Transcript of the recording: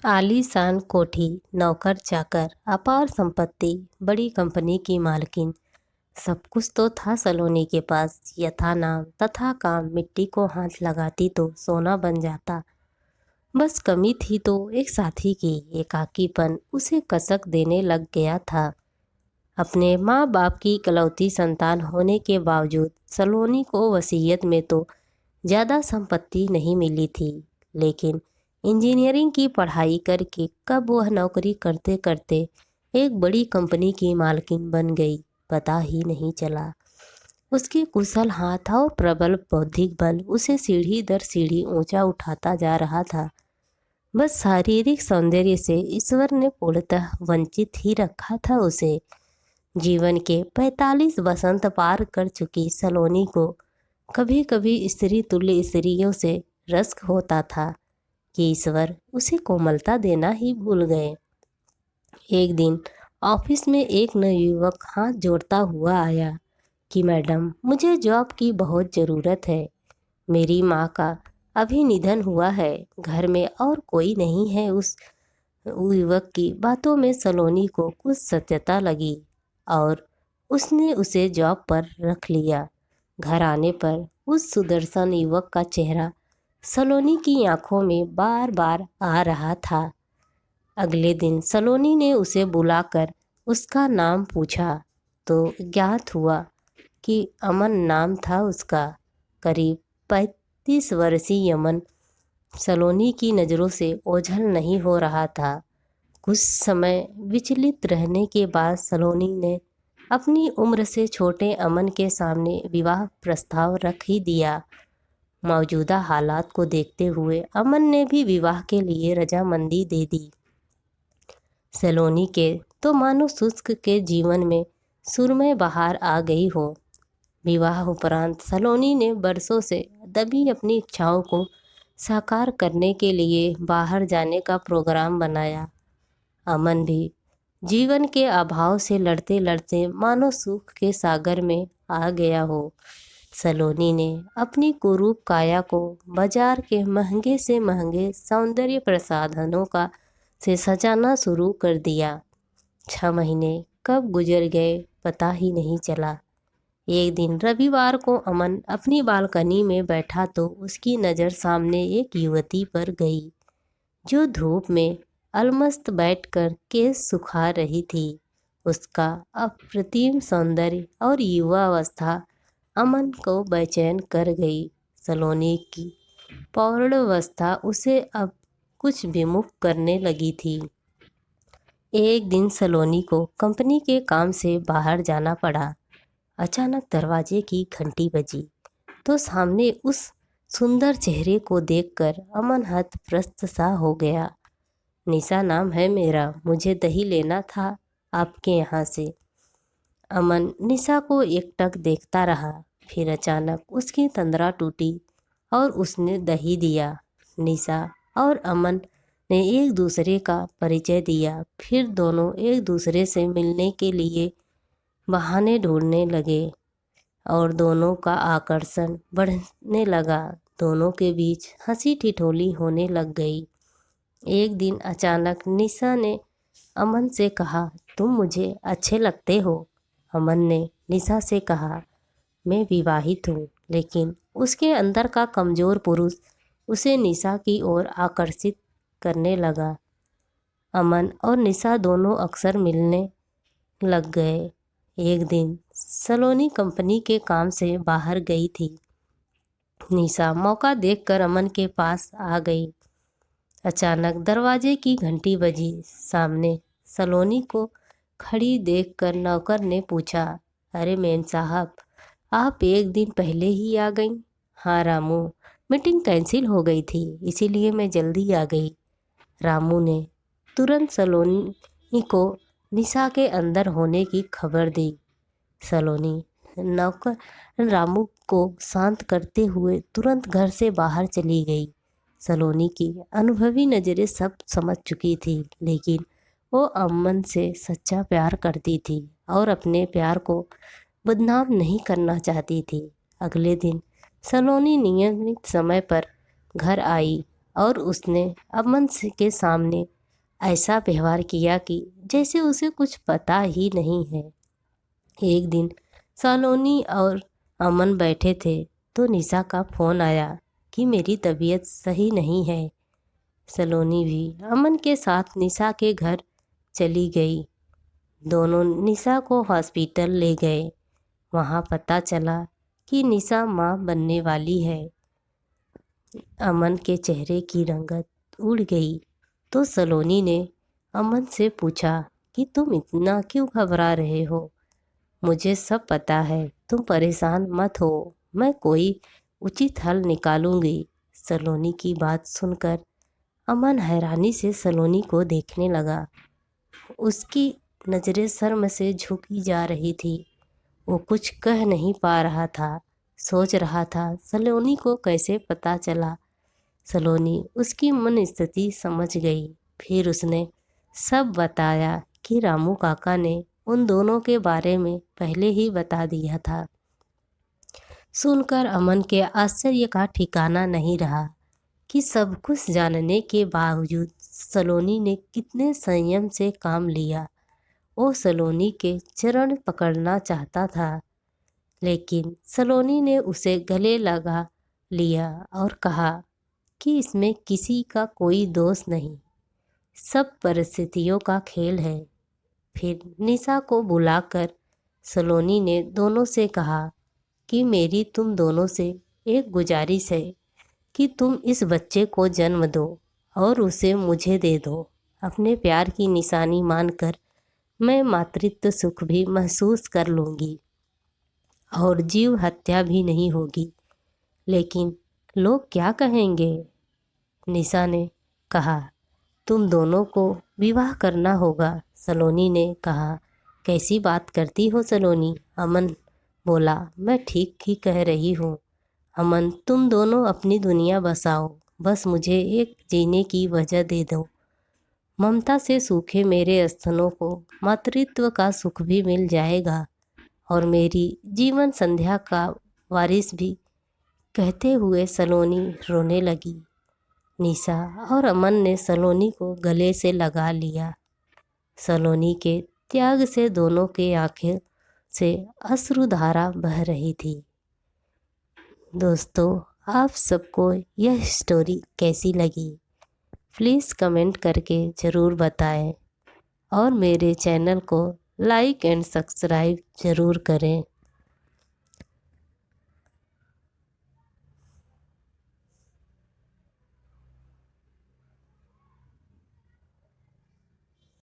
आलीशान कोठी, नौकर चाकर, अपार संपत्ति, बड़ी कंपनी की मालकिन, सब कुछ तो था सलोनी के पास। यथा नाम तथा काम, मिट्टी को हाथ लगाती तो सोना बन जाता। बस कमी थी तो एक साथी की। एकाकीपन उसे कसक देने लग गया था। अपने माँ बाप की इकलौती संतान होने के बावजूद सलोनी को वसीयत में तो ज़्यादा संपत्ति नहीं मिली थी, लेकिन इंजीनियरिंग की पढ़ाई करके कब वह नौकरी करते करते एक बड़ी कंपनी की मालकिन बन गई, पता ही नहीं चला। उसके कुशल हाथ और प्रबल बौद्धिक बल उसे सीढ़ी दर सीढ़ी ऊंचा उठाता जा रहा था। बस शारीरिक सौंदर्य से ईश्वर ने पूर्णतः वंचित ही रखा था उसे। जीवन के 45 वसंत पार कर चुकी सलोनी को कभी कभी स्त्री तुल्य स्त्रियों से रश्क होता था कि ईश्वर उसे कोमलता देना ही भूल गए। एक दिन ऑफिस में एक नवयुवक हाथ जोड़ता हुआ आया कि मैडम, मुझे जॉब की बहुत ज़रूरत है। मेरी माँ का अभी निधन हुआ है, घर में और कोई नहीं है। उस युवक की बातों में सलोनी को कुछ सत्यता लगी और उसने उसे जॉब पर रख लिया। घर आने पर उस सुदर्शन युवक का चेहरा सलोनी की आंखों में बार बार आ रहा था। अगले दिन सलोनी ने उसे बुलाकर उसका नाम पूछा तो ज्ञात हुआ कि अमन नाम था उसका। करीब 35 वर्षीय अमन सलोनी की नज़रों से ओझल नहीं हो रहा था। कुछ समय विचलित रहने के बाद सलोनी ने अपनी उम्र से छोटे अमन के सामने विवाह प्रस्ताव रख ही दिया। मौजूदा हालात को देखते हुए अमन ने भी विवाह के लिए रजामंदी दे दी। सलोनी के तो मानो शुष्क के जीवन में सुरमय बहार आ गई हो। विवाह उपरांत सलोनी ने बरसों से दबी अपनी इच्छाओं को साकार करने के लिए बाहर जाने का प्रोग्राम बनाया। अमन भी जीवन के अभाव से लड़ते लड़ते मानो सुख के सागर में आ गया हो। सलोनी ने अपनी कुरूप काया को बाजार के महंगे से महंगे सौंदर्य प्रसाधनों का से सजाना शुरू कर दिया। 6 महीने कब गुजर गए पता ही नहीं चला। एक दिन रविवार को अमन अपनी बालकनी में बैठा तो उसकी नज़र सामने एक युवती पर गई जो धूप में अलमस्त बैठकर केस सुखा रही थी। उसका अप्रतिम सौंदर्य और युवावस्था अमन को बेचैन कर गई। सलोनी की पौगंडावस्था उसे अब कुछ विमुख करने लगी थी। एक दिन सलोनी को कंपनी के काम से बाहर जाना पड़ा। अचानक दरवाजे की घंटी बजी तो सामने उस सुंदर चेहरे को देखकर अमन हतप्रस्त सा हो गया। निशा नाम है मेरा, मुझे दही लेना था आपके यहाँ से। अमन निशा को एकटक देखता रहा, फिर अचानक उसकी तंद्रा टूटी और उसने दही दिया। निशा और अमन ने एक दूसरे का परिचय दिया। फिर दोनों एक दूसरे से मिलने के लिए बहाने ढूंढने लगे और दोनों का आकर्षण बढ़ने लगा। दोनों के बीच हंसी ठिठोली होने लग गई। एक दिन अचानक निशा ने अमन से कहा, तुम मुझे अच्छे लगते हो। अमन ने निशा से कहा, मैं विवाहित हूँ, लेकिन उसके अंदर का कमज़ोर पुरुष उसे निशा की ओर आकर्षित करने लगा। अमन और निशा दोनों अक्सर मिलने लग गए। एक दिन सलोनी कंपनी के काम से बाहर गई थी। निशा मौका देखकर अमन के पास आ गई। अचानक दरवाजे की घंटी बजी। सामने सलोनी को खड़ी देखकर नौकर ने पूछा, अरे मेम साहब, आप एक दिन पहले ही आ गईं। हाँ रामू, मीटिंग कैंसिल हो गई थी, इसीलिए मैं जल्दी आ गई। रामू ने तुरंत सलोनी को निशा के अंदर होने की खबर दी। सलोनी नौकर रामू को शांत करते हुए तुरंत घर से बाहर चली गई। सलोनी की अनुभवी नज़रें सब समझ चुकी थी, लेकिन वो अमन से सच्चा प्यार करती थी और अपने प्यार को बदनाम नहीं करना चाहती थी। अगले दिन सलोनी नियमित समय पर घर आई और उसने अमन के सामने ऐसा व्यवहार किया कि जैसे उसे कुछ पता ही नहीं है। एक दिन सलोनी और अमन बैठे थे तो निशा का फ़ोन आया कि मेरी तबीयत सही नहीं है। सलोनी भी अमन के साथ निशा के घर चली गई। दोनों निशा को हॉस्पिटल ले गए। वहाँ पता चला कि निशा माँ बनने वाली है। अमन के चेहरे की रंगत उड़ गई तो सलोनी ने अमन से पूछा कि तुम इतना क्यों घबरा रहे हो? मुझे सब पता है, तुम परेशान मत हो, मैं कोई उचित हल निकालूंगी। सलोनी की बात सुनकर अमन हैरानी से सलोनी को देखने लगा। उसकी नज़रें शर्म से झुकी जा रही थी। वो कुछ कह नहीं पा रहा था, सोच रहा था सलोनी को कैसे पता चला। सलोनी उसकी मन स्थिति समझ गई। फिर उसने सब बताया कि रामू काका ने उन दोनों के बारे में पहले ही बता दिया था। सुनकर अमन के आश्चर्य का ठिकाना नहीं रहा कि सब कुछ जानने के बावजूद सलोनी ने कितने संयम से काम लिया। वो सलोनी के चरण पकड़ना चाहता था, लेकिन सलोनी ने उसे गले लगा लिया और कहा कि इसमें किसी का कोई दोष नहीं, सब परिस्थितियों का खेल है। फिर निशा को बुलाकर सलोनी ने दोनों से कहा कि मेरी तुम दोनों से एक गुजारिश है कि तुम इस बच्चे को जन्म दो और उसे मुझे दे दो। अपने प्यार की निशानी मानकर मैं मातृत्व सुख भी महसूस कर लूँगी और जीव हत्या भी नहीं होगी। लेकिन लोग क्या कहेंगे? निशा ने कहा, तुम दोनों को विवाह करना होगा। सलोनी ने कहा, कैसी बात करती हो सलोनी? अमन बोला, मैं ठीक ही कह रही हूँ। अमन, तुम दोनों अपनी दुनिया बसाओ, बस मुझे एक जीने की वजह दे दो। ममता से सूखे मेरे स्तनों को मातृत्व का सुख भी मिल जाएगा और मेरी जीवन संध्या का वारिस भी। कहते हुए सलोनी रोने लगी। निशा और अमन ने सलोनी को गले से लगा लिया। सलोनी के त्याग से दोनों के आंखें से अश्रुधारा बह रही थी। दोस्तों, आप सबको यह स्टोरी कैसी लगी? प्लीज़ कमेंट करके ज़रूर बताएं और मेरे चैनल को लाइक एंड सब्सक्राइब ज़रूर करें।